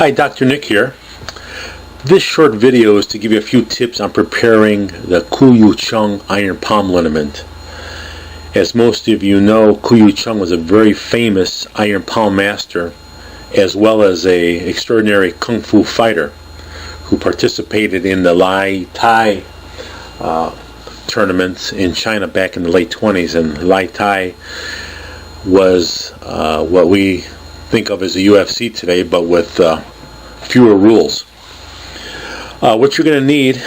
Hi, Dr. Nick here. This short video is to give you a few tips on preparing the Cheung iron palm liniment. As most of you know, Cheung was a very famous iron palm master as well as a extraordinary kung fu fighter who participated in the Lai Tai tournaments in China back in the late 20s, and Lai Tai was what we think of as the UFC today, but with fewer rules. What you're going to need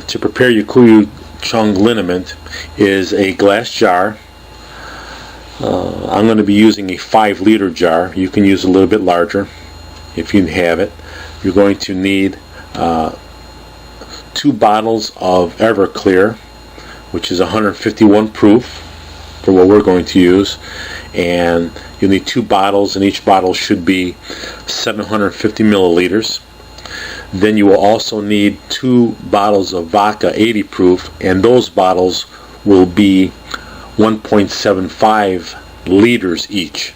to prepare your Cheung liniment is a glass jar. I'm going to be using a 5-liter jar. You can use a little bit larger if you have it. You're going to need 2 bottles of Everclear, which is 151 proof for what we're going to use, and you'll need 2 bottles, and each bottle should be 750 milliliters. Then you will also need 2 bottles of vodka 80 proof, and those bottles will be 1.75 liters each.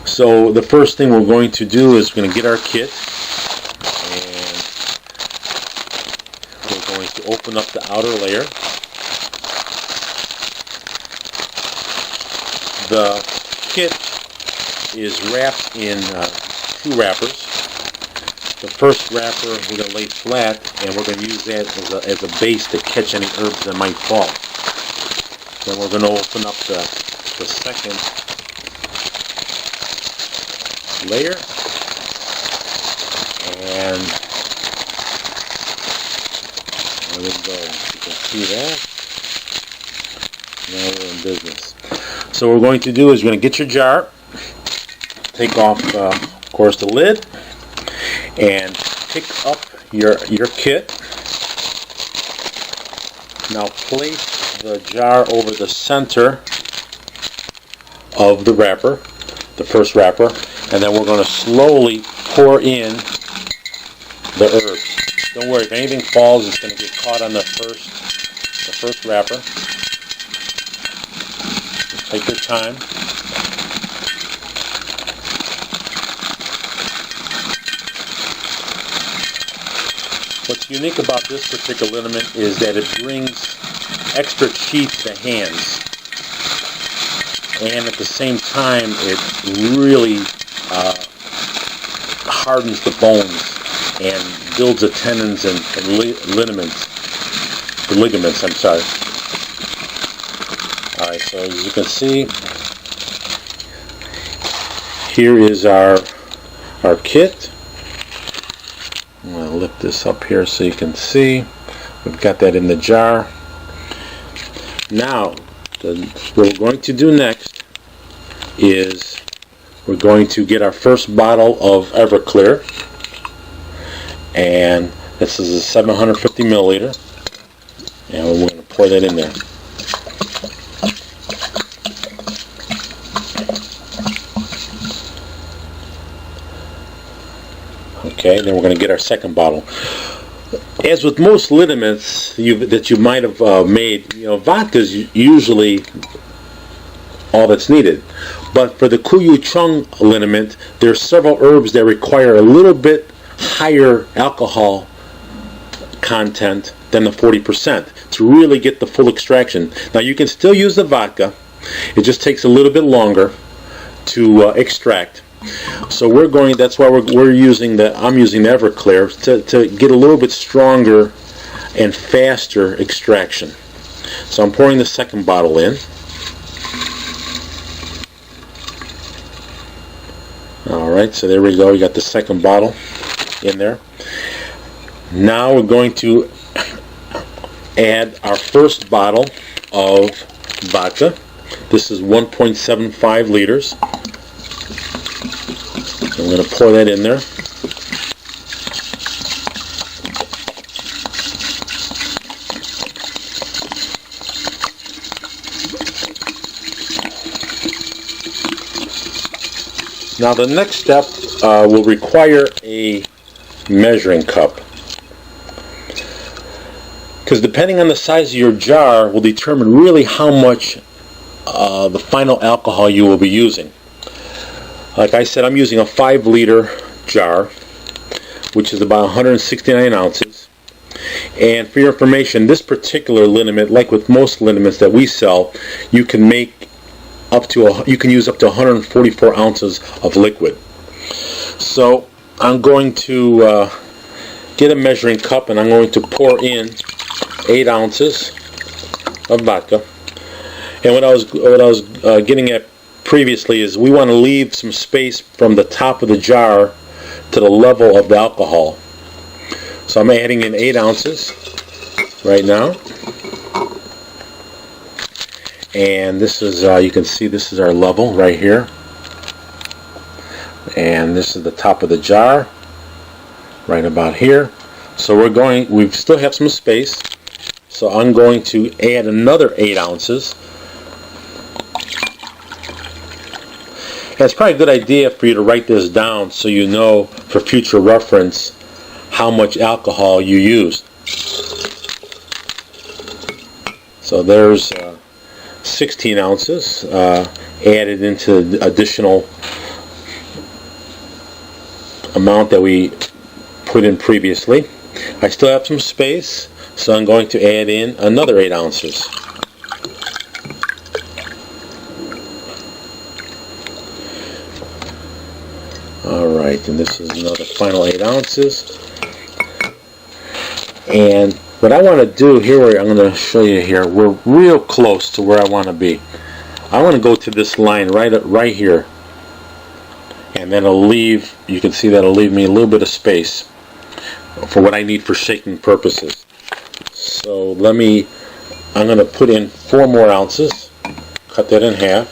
So the first thing we're going to do is we're going to get our kit, and we're going to open up the outer layer. The kit is wrapped in 2 wrappers. The first wrapper we're going to lay flat, and we're going to use that as a base to catch any herbs that might fall. Then we're going to open up the second layer, and there we go. You can see that. Now we're in business. So what we're going to do is we're going to get your jar, take off, of course, the lid, and pick up your kit. Now place the jar over the center of the wrapper, the first wrapper, and then we're going to slowly pour in the herbs. Don't worry, if anything falls, it's going to get caught on the first wrapper. Just take your time. What's unique about this particular liniment is that it brings extra chi to the hands, and at the same time it really hardens the bones and builds the tendons and ligaments. Alright, so as you can see, here is our kit. I'm going to lift this up here so you can see. We've got that in the jar. Now, what we're going to do next is we're going to get our first bottle of Everclear, and this is a 750 milliliter, and we're going to pour that in there. Okay, then we're going to get our second bottle. As with most liniments that you might have made, vodka is usually all that's needed. But for the Cheung liniment, there are several herbs that require a little bit higher alcohol content than the 40% to really get the full extraction. Now you can still use the vodka. It just takes a little bit longer to extract. So that's why I'm using the Everclear to get a little bit stronger and faster extraction. So I'm pouring the second bottle in. Alright, so there we go. We got the second bottle in there. Now we're going to add our first bottle of vodka. This is 1.75 liters. I'm going to pour that in there. Now the next step will require a measuring cup, because depending on the size of your jar will determine really how much the final alcohol you will be using. Like I said, I'm using a 5-liter jar, which is about 169 ounces. And for your information, this particular liniment, like with most liniments that we sell, you can make you can use up to 144 ounces of liquid. So I'm going to get a measuring cup, and I'm going to pour in 8 ounces of vodka. And what I was getting at previously is we want to leave some space from the top of the jar to the level of the alcohol. So I'm adding in 8 ounces right now. And this is, you can see this is our level right here. And this is the top of the jar, right about here. So we still have some space. So I'm going to add another 8 ounces. And it's probably a good idea for you to write this down so you know for future reference how much alcohol you used. So there's 16 ounces added into the additional amount that we put in previously. I still have some space, so I'm going to add in another 8 ounces. Alright, and this is another final 8 ounces. And what I want to do here, I'm going to show you here, we're real close to where I want to be. I want to go to this line right here. And that'll leave, you can see that'll leave me a little bit of space for what I need for shaking purposes. So I'm going to put in 4 more ounces, cut that in half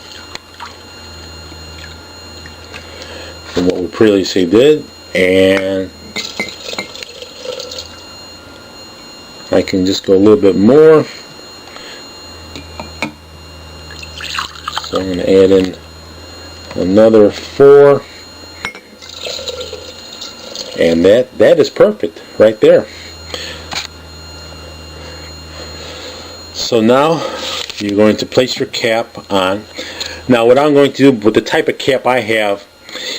from what we previously did, and I can just go a little bit more. So I'm going to add in another 4, and that is perfect right there. So now you're going to place your cap on. Now what I'm going to do with the type of cap I have,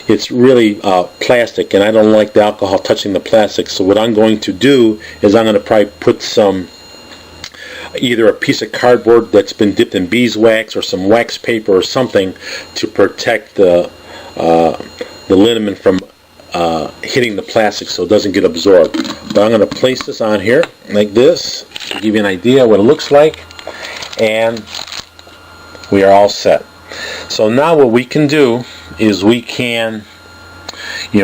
it's really plastic, and I don't like the alcohol touching the plastic. So what I'm going to do is I'm going to probably put either a piece of cardboard that's been dipped in beeswax or some wax paper or something to protect the liniment from hitting the plastic so it doesn't get absorbed. But I'm going to place this on here like this to give you an idea what it looks like, and we are all set. So now what we can do is we can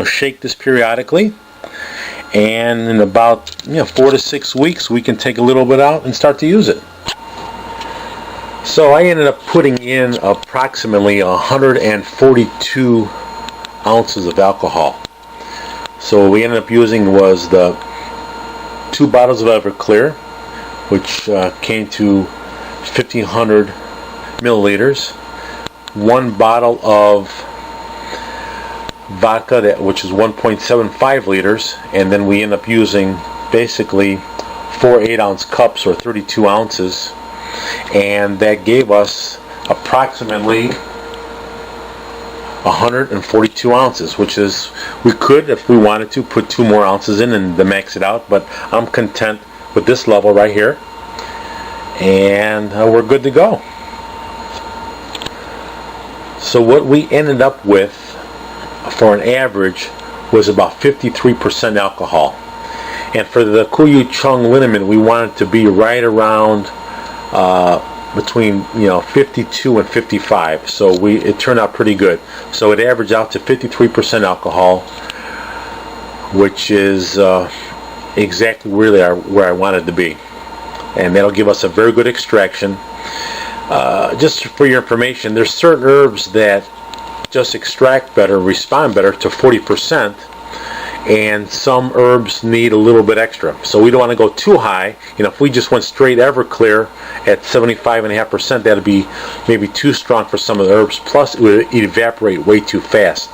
shake this periodically, and in about 4 to 6 weeks we can take a little bit out and start to use it. So I ended up putting in approximately 142 ounces of alcohol. So what we ended up using was the 2 bottles of Everclear, which came to 1,500 milliliters, 1 bottle of vodka, which is 1.75 liters, and then we end up using basically 4 8-ounce cups or 32 ounces, and that gave us approximately 142 ounces, which is, we could, if we wanted to, put 2 more ounces in and to max it out, but I'm content with this level right here, and we're good to go. So what we ended up with for an average was about 53% alcohol, and for the Cheung liniment we wanted to be right around between 52 and 55. So it turned out pretty good. So it averaged out to 53% alcohol, which is exactly really where I wanted to be, and that'll give us a very good extraction. Just for your information, there's certain herbs that just extract better, respond better to 40%, and some herbs need a little bit extra. So we don't want to go too high. If we just went straight Everclear at 75.5%, that'd be maybe too strong for some of the herbs. Plus, it would evaporate way too fast.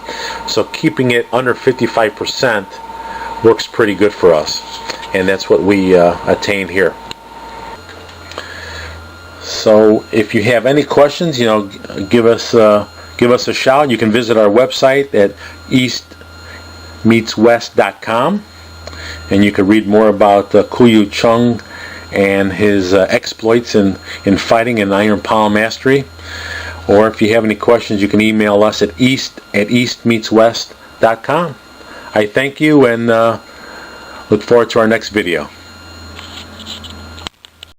So keeping it under 55% works pretty good for us, and that's what we attained here. So if you have any questions, give us a shout. You can visit our website at eastmeetswest.com, and you can read more about Cheung and his exploits in fighting and iron palm mastery. Or if you have any questions, you can email us at eastmeetswest.com. I thank you and look forward to our next video.